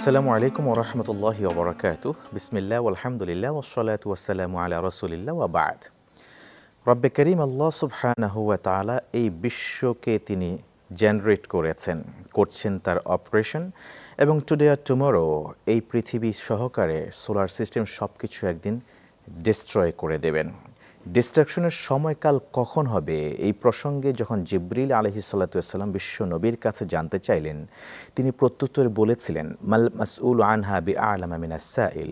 আসসালামু আলাইকুম ওয়া রাহমাতুল্লাহি ওয়া বারাকাতুহু বিসমিল্লাহ ওয়ালহামদুলিল্লাহ ওয়াসসালাতু ওয়াসসালামু আলা রাসূলিল্লাহ ওয়া বা'দ। রব্বে করিম আল্লাহ সুবহানাহু ওয়া তাআলা এই বিশ্বকে তিনি জেনারেট করছেন তার অপারেশন, এবং টুডে আর টুমরো এই পৃথিবী সহকারে সোলার সিস্টেম সব কিছু একদিন ডিস্ট্রয় করে দেবেন। ডিস্ট্রাকশনের সময়কাল কখন হবে এই প্রসঙ্গে যখন জিবরিল আলাইহিস সালাতু ওয়াস সালাম বিশ্ব নবীর কাছে জানতে চাইলেন, তিনি প্রত্যুত্তরে বলেছিলেন মাল মাসউল আনহা বিআলামা মিনাস সাইল,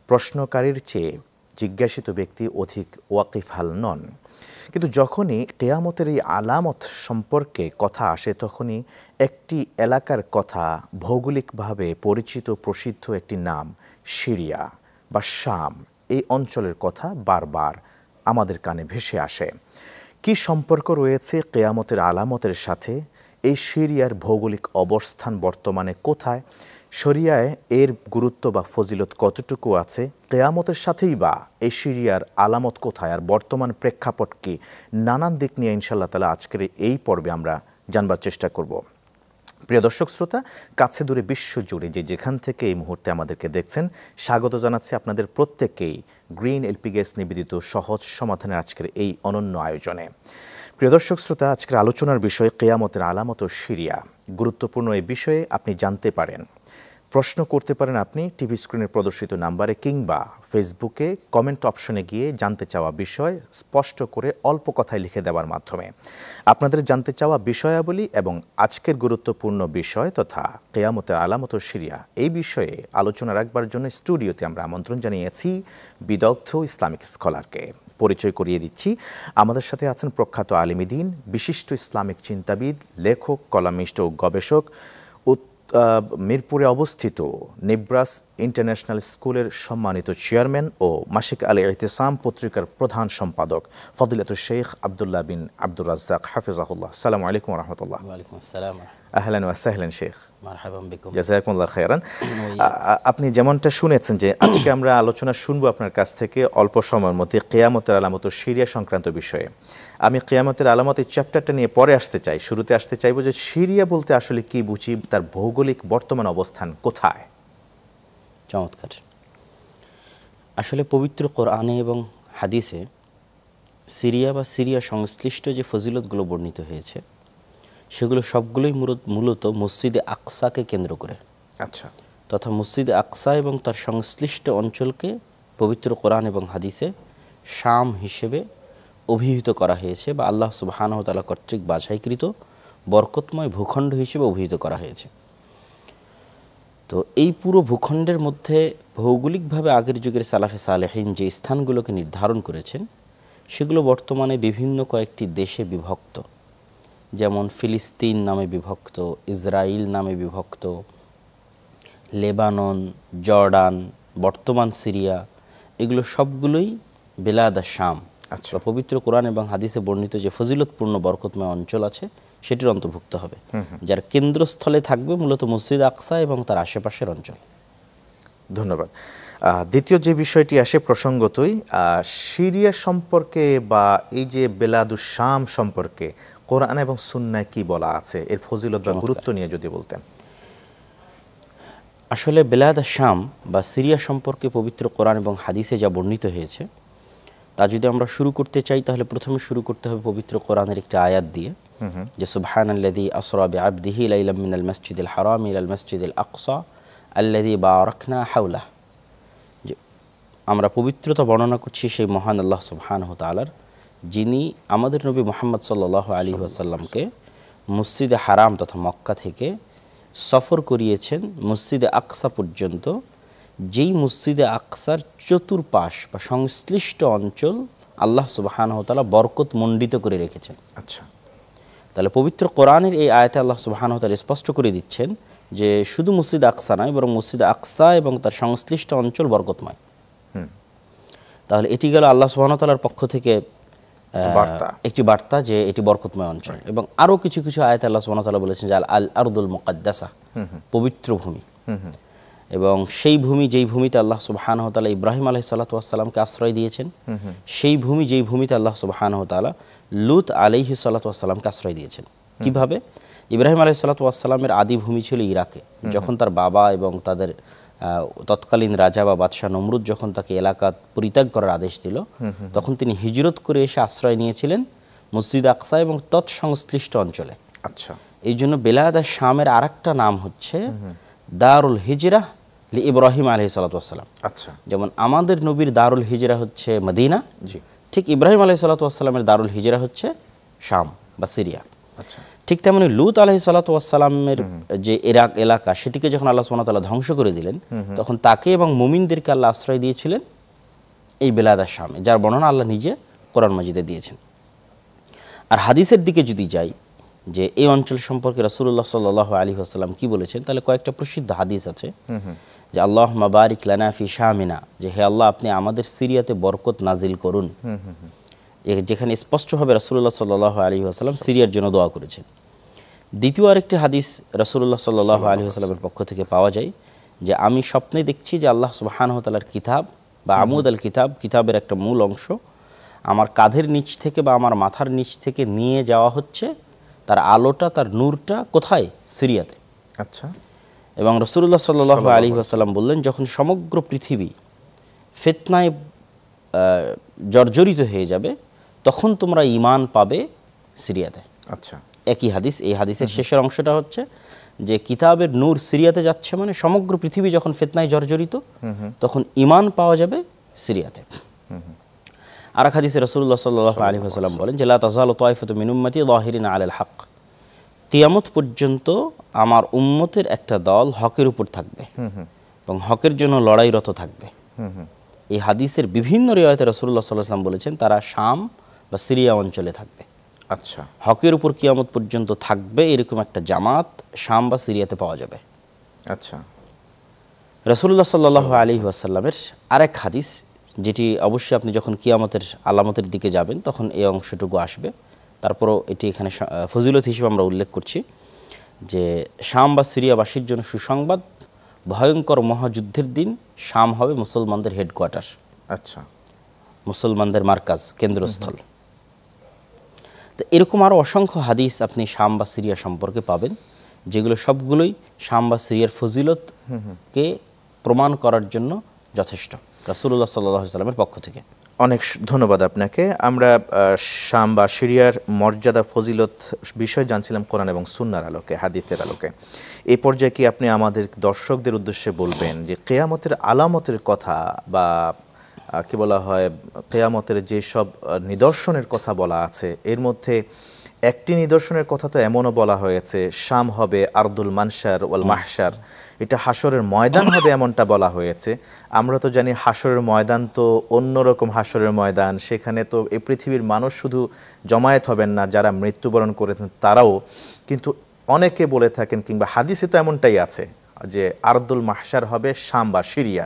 প্রশ্নকারীর চেয়ে জিজ্ঞাসিত ব্যক্তি অধিক ওয়াকিফহাল নন। কিন্তু যখনই কিয়ামতের এই আলামত সম্পর্কে কথা আসে, তখনই একটি এলাকার কথা, ভৌগোলিকভাবে পরিচিত প্রসিদ্ধ একটি নাম সিরিয়া বা শাম, এই অঞ্চলের কথা বারবার আমাদের কানে ভেসে আসে। কি সম্পর্ক রয়েছে কিয়ামতের আলামতের সাথে? এই সিরিয়ার ভৌগোলিক অবস্থান বর্তমানে কোথায়? শরিয়ায় এর গুরুত্ব বা ফজিলত কতটুকু আছে? কিয়ামতের সাথেই বা এই সিরিয়ার আলামত কোথায়, আর বর্তমান প্রেক্ষাপট কি? নানান দিক নিয়ে ইনশাআল্লাহ তাআলা আজকের এই পর্বে আমরা জানবার চেষ্টা করব। প্রিয় দর্শক শ্রোতা, কাছে দূরে বিশ্বজুড়ে যেখান থেকে এই মুহূর্তে আমাদেরকে দেখছেন, স্বাগত জানাচ্ছি আপনাদের প্রত্যেককেই গ্রিন এলপি গ্যাস নিবেদিত সহজ সমাধানের আজকের এই অনন্য আয়োজনে। প্রিয় দর্শক শ্রোতা, আজকের আলোচনার বিষয় কিয়ামতের আলামত ও সিরিয়া। গুরুত্বপূর্ণ এই বিষয়ে আপনি জানতে পারেন, প্রশ্ন করতে পারেন আপনি টিভি স্ক্রিনে প্রদর্শিত নাম্বারে, কিংবা ফেসবুকে কমেন্ট অপশনে গিয়ে জানতে চাওয়া বিষয় স্পষ্ট করে অল্প কথায় লিখে দেওয়ার মাধ্যমে। আপনাদের জানতে চাওয়া বিষয়াবলী এবং আজকের গুরুত্বপূর্ণ বিষয় তথা কিয়ামতের আলামত ও সিরিয়া, এই বিষয়ে আলোচনা রাখবার জন্য স্টুডিওতে আমরা আমন্ত্রণ জানিয়েছি বিদগ্ধ ইসলামিক স্কলারকে। পরিচয় করিয়ে দিচ্ছি, আমাদের সাথে আছেন প্রখ্যাত আলিমে দ্বীন, বিশিষ্ট ইসলামিক চিন্তাবিদ, লেখক, কলামিস্ট ও গবেষক, মিরপুরে অবস্থিত নিব্রাস ইন্টারন্যাশনাল স্কুলের সম্মানিত চেয়ারম্যান ও মাসিক আল ইতিসাম পত্রিকার প্রধান সম্পাদক ফদিলাতুল শেখ আব্দুল্লাহ বিন আব্দুর রাজ্জাক হাফিজাহুল্লাহ। আসসালামু আলাইকুম ওয়া রাহমাতুল্লাহ। ওয়া আলাইকুম আসসালাম। আহলান ওয়া সাহলান শেখ, মারহাবান বিকুম। জাযাকুমুল্লাহ খাইরান। আপনি যেমনটা শুনেছেন যে আজকে আমরা আলোচনা শুনবো আপনার কাছ থেকে অল্প সময়ের মধ্যে কিয়ামতের আলামত ও সিরিয়া সংক্রান্ত বিষয়ে। আমি কিয়ামতের আলামত এই চ্যাপ্টারটা নিয়ে পরে আসতে চাই, শুরুতে আসতে চাইবো যে সিরিয়া বলতে আসলে কি বুঝি, তার ভৌগোলিক বর্তমান অবস্থান কোথায়? চমৎকার। আসলে পবিত্র কোরআনে এবং হাদিসে সিরিয়া বা সিরিয়া সংশ্লিষ্ট যে ফজিলতগুলো বর্ণিত হয়েছে, সেগুলো সবগুলোই মূলত মসজিদে আকসাকে কেন্দ্র করে। আচ্ছা। তথা মসজিদে আকসা এবং তার সংশ্লিষ্ট অঞ্চলকে পবিত্র কোরআন এবং হাদিসে শাম হিসেবে অভিহিত করা হয়েছে, বা আল্লাহ সুবহানাহু ওয়া তাআলা কর্তৃক বাছাইকৃত বরকতময় ভূখণ্ড হিসেবে অভিহিত করা হয়েছে। তো এই পুরো ভূখণ্ডের মধ্যে ভৌগোলিকভাবে আগের যুগের সালাফে সালেহিন যে স্থানগুলোকে নির্ধারণ করেছেন, সেগুলো বর্তমানে বিভিন্ন কয়েকটি দেশে বিভক্ত। যেমন ফিলিস্তিন নামে বিভক্ত, ইসরায়েল নামে বিভক্ত, লেবানন, জর্ডান, বর্তমান সিরিয়া, এগুলো সবগুলোই বেলাদ শাম। আচ্ছা। পবিত্র কোরআন এবং হাদিসে বর্ণিত যে ফজিলতপূর্ণ বরকতময় অঞ্চল আছে, সেটির অন্তর্ভুক্ত হবে, যার কেন্দ্রস্থলে থাকবে মূলত মসজিদ আকসা এবং তার আশেপাশের অঞ্চল। ধন্যবাদ। দ্বিতীয় যে বিষয়টি আসে প্রসঙ্গতই, সিরিয়া সম্পর্কে বা এই যে বেলাদুশ শাম সম্পর্কে কোরআন এবং সুন্নায় কি বলা আছে, এর ফজিলত বা গুরুত্ব নিয়ে যদি বলতেন। আসলে বেলাদ শাম বা সিরিয়া সম্পর্কে পবিত্র কোরআন এবং হাদিসে যা বর্ণিত হয়েছে, তা যদি আমরা শুরু করতে চাই, তাহলে প্রথমে শুরু করতে হবে পবিত্র কোরআনের একটি আয়াত দিয়ে, যে সুবহানাল্লাযী আসরা বিআবদিহি লাইলাম মিনাল মাসজিদিল হারাম ইলাল মাসজিদিল আকসা আল্লাযী বারাকনা হাওলাহ। যে আমরা পবিত্রতা বর্ণনা করছি সেই মহান আল্লাহ সুবহানাহু ওয়া তাআলার, যিনি আমাদের নবী মুহাম্মদ সাল্লাল্লাহু আলাইহি ওয়াসাল্লামকে মসজিদে হারাম তথা মক্কা থেকে সফর করিয়েছেন মসজিদে আকসা পর্যন্ত, যেই মসজিদে আকসার চতুর্পাশ বা সংশ্লিষ্ট অঞ্চল আল্লাহ সুবহানাহু ওয়া তাআলা বরকত মণ্ডিত করে রেখেছেন। আচ্ছা। তাহলে পবিত্র কোরআনের এই আয়াতে আল্লাহ সুবহানাহু ওয়া তাআলা স্পষ্ট করে দিচ্ছেন যে শুধু মসজিদ আকসা নয়, বরং মসজিদ আকসা এবং তার সংশ্লিষ্ট অঞ্চল বরকতময়। তাহলে এটি গেল আল্লাহ সুবহানাহু ওয়া তাআলার পক্ষ থেকে একটি বার্তা যে এটি বরকতময় অঞ্চল। এবং আরও কিছু কিছু আয়াতে আল্লাহ সুবহানাহু ওয়া তাআলা বলেছেন যে আল আরদুল মুকাদ্দাসা, পবিত্র ভূমি। এবং সেই ভূমি, যেই ভূমিতে আল্লাহ সুবহানাহু ওয়া তাআলা ইব্রাহিম আলাইহিস সালাতু ওয়াস সালামকে আশ্রয় দিয়েছেন, সেই ভূমি, যেই ভূমিতে আল্লাহ সুবহানাহু ওয়া তাআলা লূত আলাইহিস সালাতু ওয়াস সালামকে আশ্রয় দিয়েছেন। কিভাবে? ইব্রাহিম আলাইহিসসালামের আদি ভূমি ছিল ইরাকে। যখন তার বাবা এবং তাদের তৎকালীন রাজা বা বাদশাহ নমরুদ যখন তাকে এলাকা পরিত্যাগ করার আদেশ দিল, তখন তিনি হিজরত করে এসে আশ্রয় নিয়েছিলেন মসজিদ আকসা এবং তৎসংশ্লিষ্ট অঞ্চলে। আচ্ছা, এই জন্য বেলায়াত শামের আরেকটা নাম হচ্ছে দারুল হিজরাহ লি ইব্রাহিম আলাইহিসসালাম। আচ্ছা, যেমন আমাদের নবীর দারুল হিজরা হচ্ছে মদিনা, জি, ঠিক ইব্রাহিম আলাইহিসসালামের দারুল হিজরা হচ্ছে শাম বা সিরিয়া। আচ্ছা, ঠিক তেমনি লূত আলাইহিসসালামের যে ইরাক এলাকা, সেটিকে যখন আল্লাহ সুবহানাহু ওয়া তাআলা ধ্বংস করে দিলেন, তখন তাকে এবং মুমিনদেরকে আল্লাহ আশ্রয় দিয়েছিলেন এই বেলায়াত শামে, যার বর্ণনা আল্লাহ নিজে কোরআন মাজিদে দিয়েছেন। আর হাদিসের দিকে যদি যাই, যে এই অঞ্চল সম্পর্কে রাসূলুল্লাহ সাল্লাল্লাহু আলাইহি ওয়াসাল্লাম কি বলেছেন, তাহলে কয়েকটা প্রসিদ্ধ হাদিস আছে যে আল্লাহুম্মা বারিক লানা ফি শামিনা, যে হে আল্লাহ আপনি আমাদের সিরিয়াতে বরকত নাজিল করুন। যেখানে স্পষ্টভাবে রাসূলুল্লাহ সাল্লাল্লাহু আলাইহি ওয়াসাল্লাম সিরিয়ার জন্য দোয়া করেছেন। দ্বিতীয় আরেকটি হাদিস রাসূলুল্লাহ সাল্লাল্লাহু আলাইহি ওয়াসাল্লামের পক্ষ থেকে পাওয়া যায় যে আমি স্বপ্নে দেখছি যে আল্লাহ সুবহানাহু ওয়া তাআলার কিতাব বা আমুদ আল কিতাব, কিতাবের একটা মূল অংশ আমার কাঁধের নিচ থেকে বা আমার মাথার নিচ থেকে নিয়ে যাওয়া হচ্ছে, তার আলোটা, তার নূরটা কোথায়? সিরিয়াতে। আচ্ছা, এবং রাসূলুল্লাহ সাল্লাল্লাহু আলাইহি ওয়াসাল্লাম বললেন, যখন সমগ্র পৃথিবী ফিতনায় জর্জরিত হয়ে যাবে, তখন তোমরা ঈমান পাবে সিরিয়াতে। আচ্ছা, একই হাদিস। এই হাদিসের শেষের অংশটা হচ্ছে যে কিতাবের নূর সিরিয়াতে যাচ্ছে, মানে সমগ্র পৃথিবী যখন ফিতনায় জর্জরিত, তখন ঈমান পাওয়া যাবে সিরিয়াতে। আর এক হাদিসে রাসূলুল্লাহ সাল্লাল্লাহু আলাইহি ওয়াসাল্লাম বলেন যে লা তাযালু তায়ফাতু মিন উম্মতি যাহিরিনা আলাল হক, কিয়ামত পর্যন্ত আমার উম্মতের একটা দল হকের উপর থাকবে এবং হকের জন্য লড়াইরত থাকবে। এই হাদিসের বিভিন্ন রিওয়ায়াতে রাসূলুল্লাহ সাল্লাল্লাহু আলাইহি ওয়াসাল্লাম বলেছেন তারা শাম বা সিরিয়া অঞ্চলে থাকবে। আচ্ছা, হকের উপর কিয়ামত পর্যন্ত থাকবে এরকম একটা জামাত শাম বা সিরিয়াতে পাওয়া যাবে। আচ্ছা, রাসূলুল্লাহ সাল্লাল্লাহু আলাইহি ওয়াসাল্লামের আরেক হাদিস, যেটি অবশ্যই আপনি যখন কিয়ামতের আলামতের দিকে যাবেন তখন এই অংশটুকু আসবে, তারপরও এটি এখানে ফজিলত হিসেবে আমরা উল্লেখ করছি যে শাম বা সিরিয়াবাসীর জন্য সুসংবাদ, ভয়ঙ্কর মহাযুদ্ধের দিন শাম হবে মুসলমানদের হেডকোয়ার্টার। আচ্ছা, মুসলমানদের মার্কাজ, কেন্দ্রস্থল। তো এরকম আরও অসংখ্য হাদিস আপনি শাম বা সিরিয়া সম্পর্কে পাবেন, যেগুলো সবগুলোই শাম বা সিরিয়ার ফজিলতকে প্রমাণ করার জন্য যথেষ্ট রাসূলুল্লাহ সাল্লাল্লাহু আলাইহি ওয়াসাল্লামের পক্ষ থেকে। অনেক ধন্যবাদ আপনাকে। আমরা শাম বা সিরিয়ার মর্যাদা, ফজিলত বিষয় জানছিলাম কোরআন এবং সুন্নাহর আলোকে, হাদিসের আলোকে। এই পর্যায়ে কি আপনি আমাদের দর্শকদের উদ্দেশ্যে বলবেন যে কিয়ামতের আলামতের কথা বা কি বলা হয়, কিয়ামতের যেসব নিদর্শনের কথা বলা আছে, এর মধ্যে একটি নিদর্শনের কথা তো এমনও বলা হয়েছে, শাম হবে আরদুল মানশার ওয়াল মাহশার, এটা হাসরের ময়দান হবে এমনটা বলা হয়েছে। আমরা তো জানি হাসরের ময়দান তো অন্যরকম হাসরের ময়দান, সেখানে তো এই পৃথিবীর মানুষ শুধু জমায়েত হবেন না, যারা মৃত্যুবরণ করেছেন তারাও, কিন্তু অনেকে বলে থাকেন কিংবা হাদিসে তো এমনটাই আছে যে আরদুল মাহশার হবে শাম বা সিরিয়া।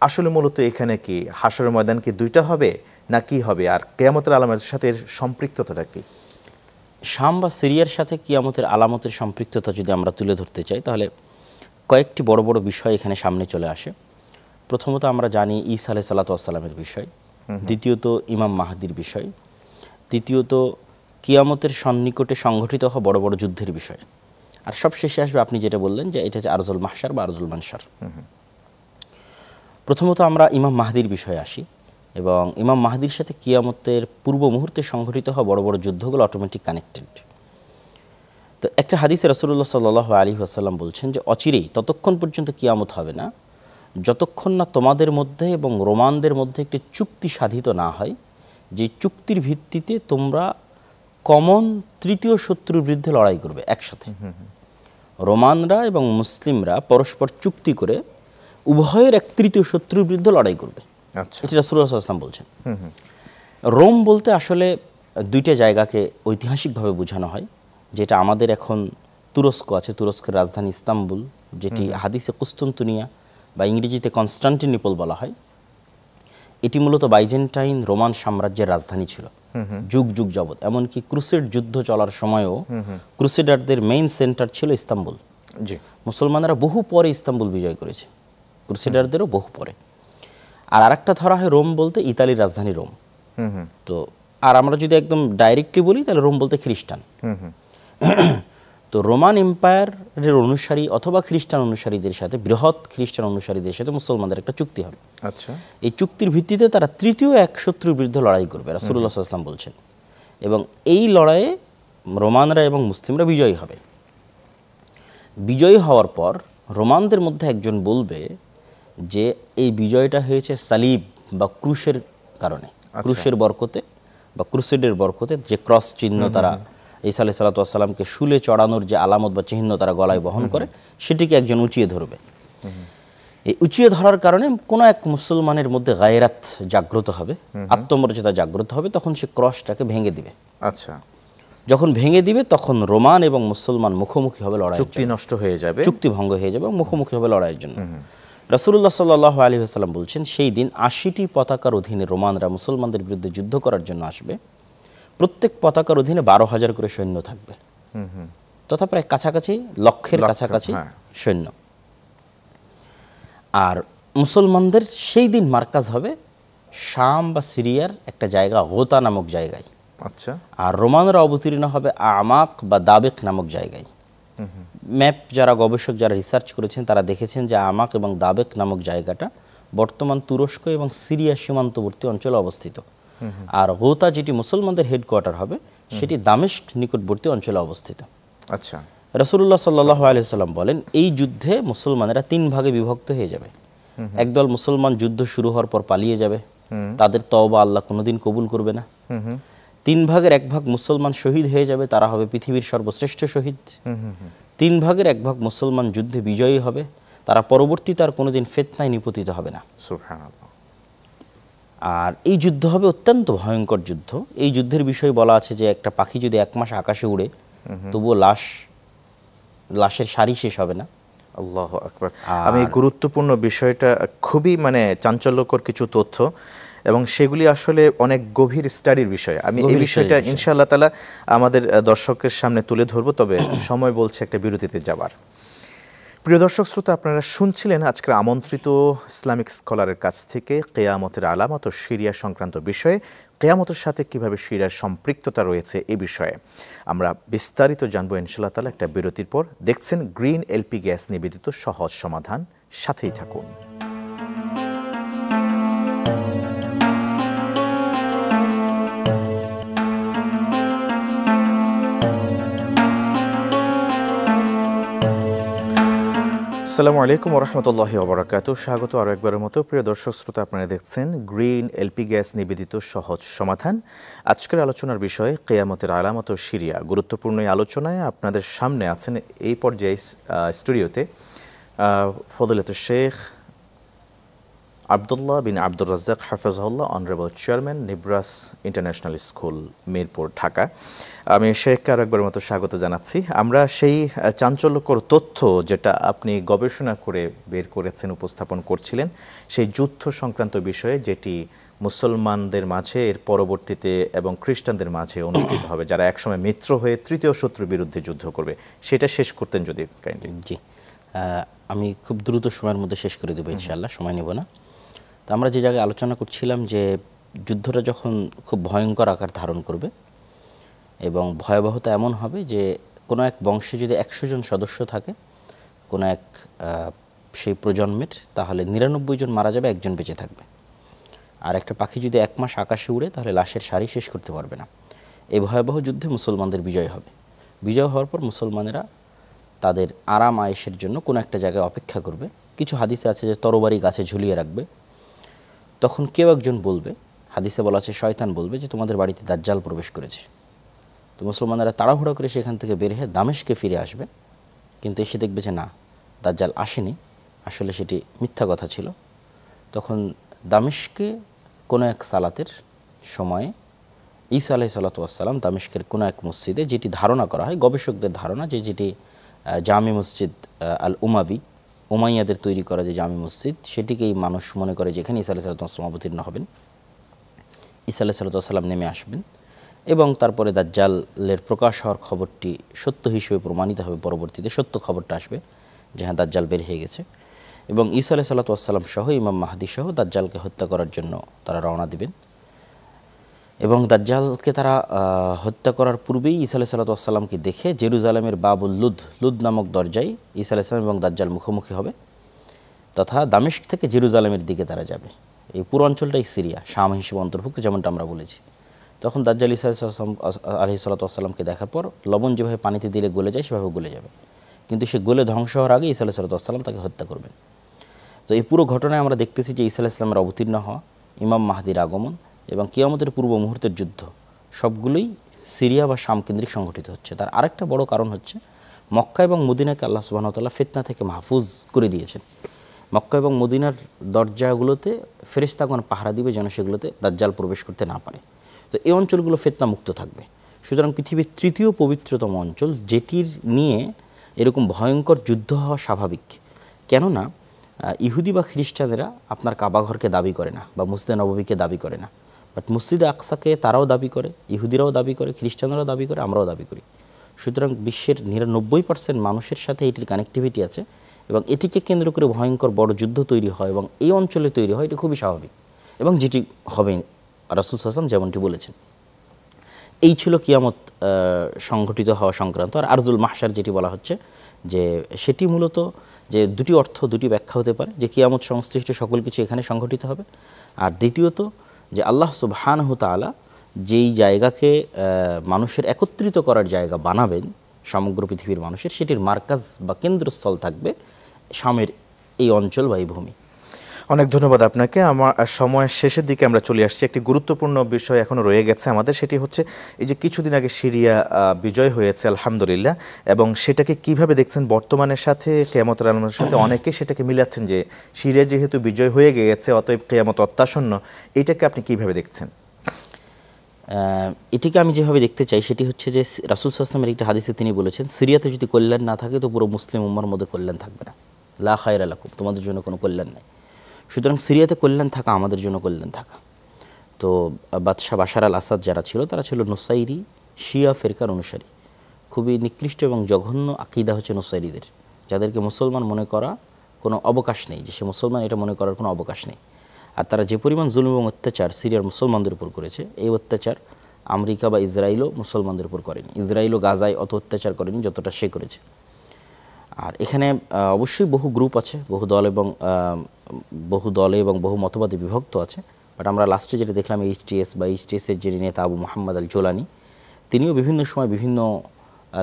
আসলে মূলত এখানে কি হাসরের ময়দান কি দুইটা হবে না কি হবে, আর কিয়ামতের আলামতের সাথে এর সম্পৃক্ততাটা কি? শাম বা সিরিয়ার সাথে কিয়ামতের আলামতের সম্পৃক্ততা যদি আমরা তুলে ধরতে চাই, তাহলে কয়েকটি বড় বড় বিষয় এখানে সামনে চলে আসে। প্রথমত আমরা জানি ঈসা আলাইহিস সালাতু ওয়াস সালামের বিষয়, দ্বিতীয়ত ইমাম মাহদির বিষয়, তৃতীয়ত কিয়ামতের সন্নিকটে সংঘটিত হওয়া বড় বড় যুদ্ধের বিষয়, আর সব শেষে আসবে আপনি যেটা বললেন যে এটা হচ্ছে আরজুল মাহশার বা আরজুল মানশার। প্রথমত আমরা ইমাম মাহদির বিষয়ে আসি, এবং ইমাম মাহদির সাথে কিয়ামতের পূর্ব মুহূর্তে সংঘটিত হওয়া বড় বড় যুদ্ধগুলো অটোমেটিক কানেক্টেড। তো একটা হাদিসে রাসূলুল্লাহ সাল্লাল্লাহু আলাইহি ওয়াসাল্লাম বলছেন যে অচিরেই, ততক্ষণ পর্যন্ত কিয়ামত হবে না যতক্ষণ না তোমাদের মধ্যে এবং রোমানদের মধ্যে একটি চুক্তি সাধিত না হয়, যে চুক্তির ভিত্তিতে তোমরা কমন তৃতীয় শত্রুর বিরুদ্ধে লড়াই করবে একসাথে। রোমানরা এবং মুসলিমরা পরস্পর চুক্তি করে উভয়ের এক তৃতীয় শত্রুর বিরুদ্ধে লড়াই করবে। আচ্ছা, এটা রাসূলুল্লাহ সাল্লাল্লাহু আলাইহি ওয়াসাল্লাম বলছেন। রোম বলতে আসলে দুইটা জায়গাকে ঐতিহাসিকভাবে বোঝানো হয়, যেটা আমাদের এখন তুরস্ক আছে, তুরস্কের রাজধানী ইস্তাম্বুল, যেটি হাদিসে কুস্তুনতুনিয়া বা ইংরেজিতে কনস্টান্টিনোপল বলা হয়। এটি মূলত বাইজেন্টাইন রোমান সাম্রাজ্যের রাজধানী ছিল যুগ যুগ যাবৎ। এমনকি ক্রুসেড যুদ্ধ চলার সময়ও ক্রুসেডারদের মেইন সেন্টার ছিল ইস্তাম্বুল। জি, মুসলমানরা বহু পরে ইস্তাম্বুল বিজয় করেছে, ক্রুসেডারদেরও বহু পরে। আর আরেকটা ধরা হয় রোম বলতে ইতালির রাজধানী রোম। তো আর আমরা যদি একদম ডাইরেক্টলি বলি তাহলে রোম বলতে খ্রিস্টান। তো রোমান এম্পায়ারের অনুসারী অথবা খ্রিস্টান অনুসারীদের সাথে, বৃহৎ খ্রিস্টান অনুসারীদের সাথে মুসলমানদের একটা চুক্তি হবে। আচ্ছা, এই চুক্তির ভিত্তিতে তারা তৃতীয় এক শত্রুর বিরুদ্ধে লড়াই করবে, রাসূলুল্লাহ সাল্লাল্লাহু আলাইহি ওয়াসাল্লাম বলছেন, এবং এই লড়াইয়ে রোমানরা এবং মুসলিমরা বিজয়ী হবে। বিজয়ী হওয়ার পর রোমানদের মধ্যে একজন বলবে যে এই বিজয়টা হয়েছে সালিব বা ক্রুশের কারণে, ক্রুশের বরকতে বা ক্রুসেডের বরকতে, যে ক্রস চিহ্ন তারা ঈসা আলাইহিস সালাতু ওয়াস সালামকে শুলে চড়ানোর যে আলামত বা চিহ্ন তারা গলায় বহন করে, সেটিকে একজন উঁচিয়ে ধরবে। এই উঁচিয়ে ধরার কারণে কোনো এক মুসলমানের মধ্যে গায়রাত জাগ্রত হবে, আত্মমর্যাদা জাগ্রত হবে, তখন সে ক্রসটাকে ভেঙে দিবে। আচ্ছা, যখন ভেঙে দিবে তখন রোমান এবং মুসলমান মুখোমুখি হবে লড়াই, চুক্তি নষ্ট হয়ে যাবে, চুক্তি ভঙ্গ হয়ে যাবে, মুখোমুখি হবে লড়াইয়ের জন্য। রাসূলুল্লাহ সাল্লাল্লাহু আলাইহি ওয়াসাল্লাম বলছেন, সেই দিন ৮০টি পতাকার অধীনে রোমানরা মুসলমানদের বিরুদ্ধে যুদ্ধ করার জন্য আসবে। প্রত্যেক পতাকার অধীনে ১২,০০০ করে সৈন্য থাকবে, তথা প্রায় কাছাকাছি লক্ষের কাছাকাছি সৈন্য। আর মুসলমানদের সেই দিন মার্কাজ হবে শাম বা সিরিয়ার একটা জায়গা, গোতা নামক জায়গায়। আচ্ছা, আর রোমানরা অবতীর্ণ হবে আমাক বা দাবেক নামক জায়গায়। ম্যাপ যারা গবেষক যারা রিসার্চ করেছেন তারা দেখেছেন যে আমাক এবং দাবেক নামক জায়গাটা বর্তমান তুরস্ক এবং সিরিয়া সীমান্তবর্তী অঞ্চলে অবস্থিত। আর গোতা যেটি মুসলমানদের হেডকোয়ার্টার হবে সেটি দামেস্ক নিকটবর্তী অঞ্চলে অবস্থিত। আচ্ছা, রাসূলুল্লাহ সাল্লাল্লাহু আলাইহি ওয়াসাল্লাম বলেন, এই যুদ্ধে মুসলমানেরা ৩ ভাগে বিভক্ত হয়ে যাবে। একদল মুসলমান যুদ্ধ শুরু হওয়ার পর পালিয়ে যাবে, তাদের তওবা আল্লাহ কোনোদিন কবুল করবে না। ৩ ভাগের ১ ভাগ মুসলমান শহীদ হয়ে যাবে, তারা হবে পৃথিবীর সর্বশ্রেষ্ঠ শহীদ। ৩ ভাগের ১ ভাগ মুসলমান যুদ্ধে বিজয়ী হবে, তারা পরবর্তীতে আর কোনোদিন ফিতনায় নিপতিত হবে না। সুবহানাল্লাহ। আর এই যুদ্ধ হবে অত্যন্ত ভয়ঙ্কর যুদ্ধ। এই যুদ্ধের বিষয়ে বলা আছে যে একটা পাখি যদি ১ মাস আকাশে উড়ে তবুও লাশের সারি শেষ হবে না। আল্লাহু আকবার। আমি গুরুত্বপূর্ণ বিষয়টা, খুবই চাঞ্চল্যকর কিছু তথ্য, এবং সেগুলি আসলে অনেক গভীর স্টাডির বিষয়। আমি এই বিষয়টা ইনশাআল্লাহ তাআলা আমাদের দর্শকের সামনে তুলে ধরব, তবে সময় বলছে একটা বিরতিতে যাবার। প্রিয় দর্শক শ্রোতা, আপনারা শুনছিলেন আজকের আমন্ত্রিত ইসলামিক স্কলারের কাছ থেকে কিয়ামতের আলামত ও সিরিয়া সংক্রান্ত বিষয়ে, কিয়ামতের সাথে কিভাবে সিরিয়ার সম্পৃক্ততা রয়েছে এ বিষয়ে আমরা বিস্তারিত জানবো ইনশাআল্লাহ তাআলা একটা বিরতির পর। দেখছেন গ্রিন এলপি গ্যাস নিবেদিত সহজ সমাধান, সাথেই থাকুন। আসসালামু আলাইকুম ওয়া রাহমাতুল্লাহি ওয়া বারাকাতুহু। স্বাগত আরও একবারের মতো প্রিয় দর্শক শ্রোতা, আপনারা দেখছেন গ্রিন এলপি গ্যাস নিবেদিত সহজ সমাধান। আজকের আলোচনার বিষয় কিয়ামতের আলামত ও সিরিয়া। গুরুত্বপূর্ণ এই আলোচনায় আপনাদের সামনে আছেন এই পর্যায়ে স্টুডিওতে ফজিলাতুল শেখ আব্দুল্লাহ বিন আব্দুর রাজ্জাক হাফেজাহুল্লাহ, honourable chairman, Nibras international school, Mirpur, Dhaka. আমি শেখকে আরও একবার মতো স্বাগত জানাচ্ছি। আমরা সেই চাঞ্চল্যকর তথ্য যেটা আপনি গবেষণা করে বের করেছেন, উপস্থাপন করছিলেন, সেই যুদ্ধ সংক্রান্ত বিষয়ে, যেটি মুসলমানদের মাঝে এর পরবর্তীতে এবং খ্রিস্টানদের মাঝে অনুষ্ঠিত হবে, যারা একসময় মিত্র হয়ে তৃতীয় শত্রুর বিরুদ্ধে যুদ্ধ করবে, সেটা শেষ করতেন যদি কাইন্ডলি। জি, আমি খুব দ্রুত সময়ের মধ্যে শেষ করে দেবো ইনশাআল্লাহ, সময় নেব না। তো আমরা যে জায়গায় আলোচনা করছিলাম যে যুদ্ধটা যখন খুব ভয়ঙ্কর আকার ধারণ করবে এবং ভয়াবহতা এমন হবে যে কোনো এক বংশে যদি ১০০ জন সদস্য থাকে কোনো এক সেই প্রজন্মের, তাহলে ৯৯ জন মারা যাবে, একজন বেঁচে থাকবে। আর একটা পাখি যদি ১ মাস আকাশে উড়ে তাহলে লাশের সারি শেষ করতে পারবে না। এই ভয়াবহ যুদ্ধে মুসলমানদের বিজয় হবে। বিজয় হওয়ার পর মুসলমানেরা তাদের আরাম আয়েশের জন্য কোনো একটা জায়গায় অপেক্ষা করবে। কিছু হাদিসে আছে যে তরবারি গাছে ঝুলিয়ে রাখবে। তখন কেউ একজন বলবে, হাদিসে বলা আছে শয়তান বলবে যে তোমাদের বাড়িতে দাজ্জাল প্রবেশ করেছে। তো মুসলমানেরা তাড়াহুড়ো করে সেখান থেকে বের হয়ে দামেস্কে ফিরে আসবে, কিন্তু এসে দেখবে যে না, দাজ্জাল আসেনি, আসলে সেটি মিথ্যা কথা ছিল। তখন দামেস্কে কোনো এক সালাতের সময়ে ঈসা আলাইহিস সালাতু ওয়াস সালাম দামেস্কের কোনো এক মসজিদে, যেটি ধারণা করা হয়, গবেষকদের ধারণা যে যেটি জামি মসজিদ আল উমাবি, উমাইয়াদের তৈরি করা যে জামি মসজিদ, সেটিকেই মানুষ মনে করে যেখানে ঈসা আলাইহিস সালাতু ওয়াস সালাম অবতীর্ণ হবেন, ঈসা আলাইহিস সালাতু ওয়াস সালাম নেমে আসবেন এবং তারপরে দাজ্জালের প্রকাশ হওয়ার খবরটি সত্য হিসেবে প্রমাণিত হবে। পরবর্তীতে সত্য খবরটা আসবে যে হ্যাঁ, দাজ্জাল বের হয়ে গেছে, এবং ঈসা আলাইহিস সালাতু ওয়াস সালাম সহ ইমাম মাহদী সহ দাজ্জালকে হত্যা করার জন্য তারা রওনা দিবেন। এবং দাজ্জালকে তারা হত্যা করার পূর্বেই ঈসা আলাইহিস সালামকে দেখে জেরুজালেমের বাবুল লুদ নামক দরজায় ঈসা আলাইহিস সালাম এবং দাজ্জাল মুখোমুখি হবে, তথা দামেস্ক থেকে জেরুজালেমের দিকে তারা যাবে। এই পুরো অঞ্চলটাই সিরিয়া, শাম হিসেবে অন্তর্ভুক্ত, যেমনটা আমরা বলেছি। তখন দাজ্জাল ঈসা আলাইহিস সালামকে দেখার পর লবণ যেভাবে পানিতে দিলে গলে যায় সেভাবে গলে যাবে, কিন্তু সে গলে ধ্বংস হওয়ার আগে ঈসা আলাইহিস সালাম তাকে হত্যা করবেন। তো এই পুরো ঘটনায় আমরা দেখতেছি যে ঈসা আলাইহিস সালামের অবতীর্ণ হওয়া, ইমাম মাহদির আগমন এবং কিয়ামতের পূর্ব মুহূর্তের যুদ্ধ সবগুলোই সিরিয়া বা শাম কেন্দ্রিক সংঘটিত হচ্ছে। তার আরেকটা বড় কারণ হচ্ছে মক্কা এবং মদিনাকে আল্লাহ সুবহানাহু ওয়া তাআলা ফিতনা থেকে মাহফুজ করে দিয়েছেন। মক্কা এবং মদিনার দরজাগুলোতে ফেরেশতাগণ পাহারা দিবে যেন সেগুলোতে দাজ্জাল প্রবেশ করতে না পারে। তো এই অঞ্চলগুলো ফিতনা মুক্ত থাকবে। সুতরাং পৃথিবীর তৃতীয় পবিত্রতম অঞ্চল, যেটির নিয়ে এরকম ভয়ঙ্কর যুদ্ধ হওয়া স্বাভাবিক। কেননা ইহুদি বা খ্রিস্টানেরা আপনার কাবাঘরকে দাবি করে না বা মসজিদে নববীকে দাবি করে না, বাট মসজিদে আকসাকে তারাও দাবি করে, ইহুদিরাও দাবি করে, খ্রিস্টানরাও দাবি করে, আমরাও দাবি করি। সুতরাং বিশ্বের 99% মানুষের সাথে এটির কানেক্টিভিটি আছে এবং এটিকে কেন্দ্র করে ভয়ঙ্কর বড় যুদ্ধ তৈরি হয় এবং এই অঞ্চলে তৈরি হয়, এটি খুবই স্বাভাবিক এবং যেটি হবে রাসূল সাল্লাল্লাহু আলাইহি ওয়াসাল্লাম যেমনটি বলেছেন। এই ছিল কিয়ামত সংঘটিত হওয়া সংক্রান্ত। আর আরজুল মাহশার যেটি বলা হচ্ছে, যে সেটি মূলত যে দুটি অর্থ, দুটি ব্যাখ্যা হতে পারে, যে কিয়ামত সংশ্লিষ্ট সকল কিছু এখানে সংঘটিত হবে। আর দ্বিতীয়ত যে আল্লাহ সুবহানাহু তাআলা যেই জায়গাকে মানুষের একত্রিত করার জায়গা বানাবেন সমগ্র পৃথিবীর মানুষের, সেটির মার্কাজ বা কেন্দ্রস্থল থাকবে শামের এই অঞ্চল বা এই ভূমি। অনেক ধন্যবাদ আপনাকে। আমার সময়ের শেষের দিকে আমরা চলে আসছি। একটি গুরুত্বপূর্ণ বিষয় এখনও রয়ে গেছে আমাদের, সেটি হচ্ছে এই যে কিছুদিন আগে সিরিয়া বিজয় হয়েছে আলহামদুলিল্লাহ, এবং সেটাকে কিভাবে দেখছেন বর্তমানের সাথে, কিয়ামতের আলামতের সাথে অনেকে সেটাকে মিলাচ্ছেন যে সিরিয়া যেহেতু বিজয় হয়ে গিয়েছে অতএব কিয়ামত অত্যাসন্ন। এটাকে আপনি কিভাবে দেখছেন? এটিকে আমি যেভাবে দেখতে চাই সেটি হচ্ছে যে রাসূল সাল্লাল্লাহু আলাইহি ওয়াসাল্লামের একটি হাদিসে তিনি বলেছেন, সিরিয়াতে যদি কল্যাণ না থাকে তো পুরো মুসলিম উম্মার মধ্যে কল্যাণ থাকবে না। লা খায়রা লাকুম, তোমাদের জন্য কোনো কল্যাণ নেই। সুতরাং সিরিয়াতে কল্যাণ থাকা আমাদের জন্য কল্যাণ থাকা। তো বাদশাহ বাশার আল আসাদ যারা ছিল তারা ছিল নুসাইরি শিয়া ফেরকার অনুসারী। খুবই নিকৃষ্ট এবং জঘন্য আকীদা হচ্ছে নুসাইরিদের, যাদেরকে মুসলমান মনে করা কোনো অবকাশ নেই, যে সে মুসলমান এটা মনে করার কোনো অবকাশ নেই। আর তারা যে পরিমাণ জুলুম এবং অত্যাচার সিরিয়ার মুসলমানদের উপর করেছে, এই অত্যাচার আমেরিকা বা ইসরায়েলও মুসলমানদের উপর করেনি। ইসরায়েলও গাজায় অত অত্যাচার করেনি যতটা সে করেছে। আর এখানে অবশ্যই বহু গ্রুপ আছে, বহু দলে এবং বহু মতবাদে বিভক্ত আছে। বাট আমরা লাস্টে যেটা দেখলাম এইচটিএস বা এইচটিএসের যে নেতা আবু মুহাম্মদ আল জোলানি, তিনিও বিভিন্ন সময় বিভিন্ন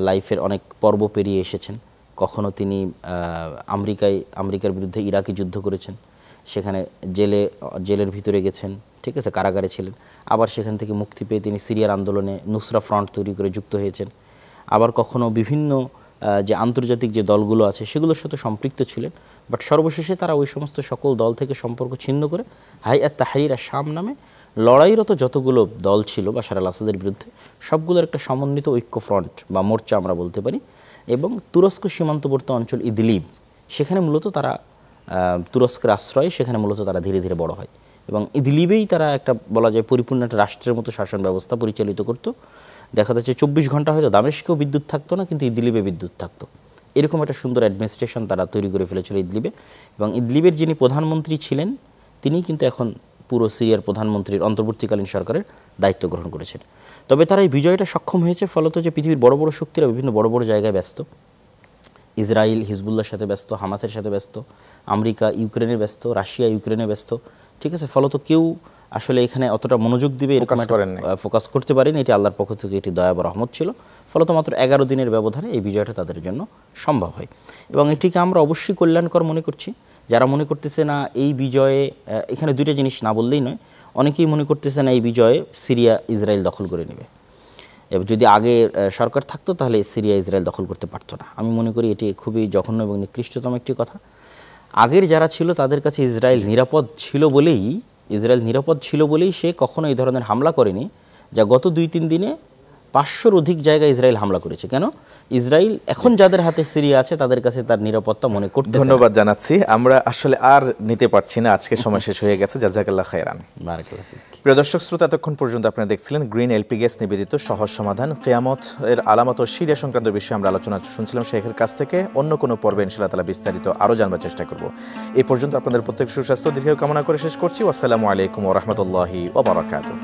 লাইফের অনেক পর্ব পেরিয়ে এসেছেন। কখনো তিনি আমেরিকার বিরুদ্ধে ইরাকি যুদ্ধ করেছেন, সেখানে জেলের ভিতরে গেছেন, ঠিক আছে, কারাগারে ছিলেন। আবার সেখান থেকে মুক্তি পেয়ে তিনি সিরিয়ার আন্দোলনে নুসরা ফ্রন্ট তৈরি করে যুক্ত হয়েছেন। আবার কখনো বিভিন্ন যে আন্তর্জাতিক যে দলগুলো আছে সেগুলোর সাথে সম্পৃক্ত ছিলেন। বাট সর্বশেষে তারা ওই সমস্ত সকল দল থেকে সম্পর্ক ছিন্ন করে হাইয়াত তাহরির আশ-শাম নামে লড়াইরত যতগুলো দল ছিল বাশার আল আসাদের বিরুদ্ধে, সবগুলোর একটা সমন্বিত ঐক্য ফ্রন্ট বা মোর্চা আমরা বলতে পারি। এবং তুরস্ক সীমান্তবর্তী অঞ্চল ইদলিব, সেখানে মূলত তারা তুরস্কের আশ্রয়, সেখানে মূলত তারা ধীরে ধীরে বড় হয় এবং ইদলিবেই তারা একটা বলা যায় পরিপূর্ণ একটা রাষ্ট্রের মতো শাসন ব্যবস্থা পরিচালিত করত। দেখা যাচ্ছে 24 ঘন্টা হয়তো দামেস্কেও বিদ্যুৎ থাকতো না, কিন্তু ইদলিবে বিদ্যুৎ থাকতো। এরকম একটা সুন্দর অ্যাডমিনিস্ট্রেশন তারা তৈরি করে ফেলেছিল ইদলিবে। এবং ইদলিবের যিনি প্রধানমন্ত্রী ছিলেন তিনিই কিন্তু এখন পুরো সিরিয়ার প্রধানমন্ত্রীর অন্তর্বর্তীকালীন সরকারের দায়িত্ব গ্রহণ করেছেন। তবে তারা এই বিজয়টা সক্ষম হয়েছে ফলত যে পৃথিবীর বড় বড় শক্তিরা বিভিন্ন বড় বড় জায়গায় ব্যস্ত। ইসরায়েল হিজবুল্লাহর সাথে ব্যস্ত, হামাসের সাথে ব্যস্ত, আমেরিকা ইউক্রেনে ব্যস্ত, রাশিয়া ইউক্রেনে ব্যস্ত, ঠিক আছে। ফলত কেউ আসলে এখানে অতটা মনোযোগ দিবে এরকম ফোকাস করতে পারেনি। এটি আল্লাহর পক্ষ থেকে এটি দয়া বা রহমত ছিল। ফলত মাত্র 11 দিনের ব্যবধানে এই বিজয়টা তাদের জন্য সম্ভব হয় এবং এটিকে আমরা অবশ্যই কল্যাণকর মনে করছি। যারা মনে করতেছে না এই বিজয়ে, এখানে দুইটা জিনিস না বললেই নয়, অনেকেই মনে করতেছে না এই বিজয়ে সিরিয়া ইসরায়েল দখল করে নেবে। যদি আগে সরকার থাকতো তাহলে সিরিয়া ইসরায়েল দখল করতে পারতো না। আমি মনে করি এটি খুবই জঘন্য এবং নিকৃষ্টতম একটি কথা। আগের যারা ছিল তাদের কাছে ইসরায়েল নিরাপদ ছিল বলেই সে কখনো এই ধরনের হামলা করেনি, যা গত 2-3 দিনে 500-র অধিক জায়গায় ইসরায়েল হামলা করেছে। কেন? ইসরায়েল এখন যাদের হাতে সিরিয়া আছে তাদের কাছে তার নিরাপত্তা মনে করতে। ধন্যবাদ জানাচ্ছি। আমরা আসলে আর নিতে পারছি না, আজকে সময় শেষ হয়ে গেছে। জাযাকাল্লাহ খায়রান। বারাকাল্লাহ ফিক। প্রিয় দর্শক শ্রোতা, এতক্ষণ পর্যন্ত আপনারা দেখছিলেন গ্রিন এলপি গ্যাস নিবেদিত সহজ সমাধান, কিয়ামত এর আলামত ও সিরিয়া সংক্রান্ত বিষয়ে আমরা আলোচনা শুনছিলাম শেখের কাছ থেকে। অন্য কোনো পর্বে ইনশাআল্লাহ তাআলা বিস্তারিত আরও জানবার চেষ্টা করব। এই পর্যন্ত আপনাদের প্রত্যেক সুস্বাস্থ্য দীর্ঘায়ু কামনা করে শেষ করছি। আসসালামু আলাইকুম ওয়া রাহমাতুল্লাহি ওয়া বারাকাতুহু।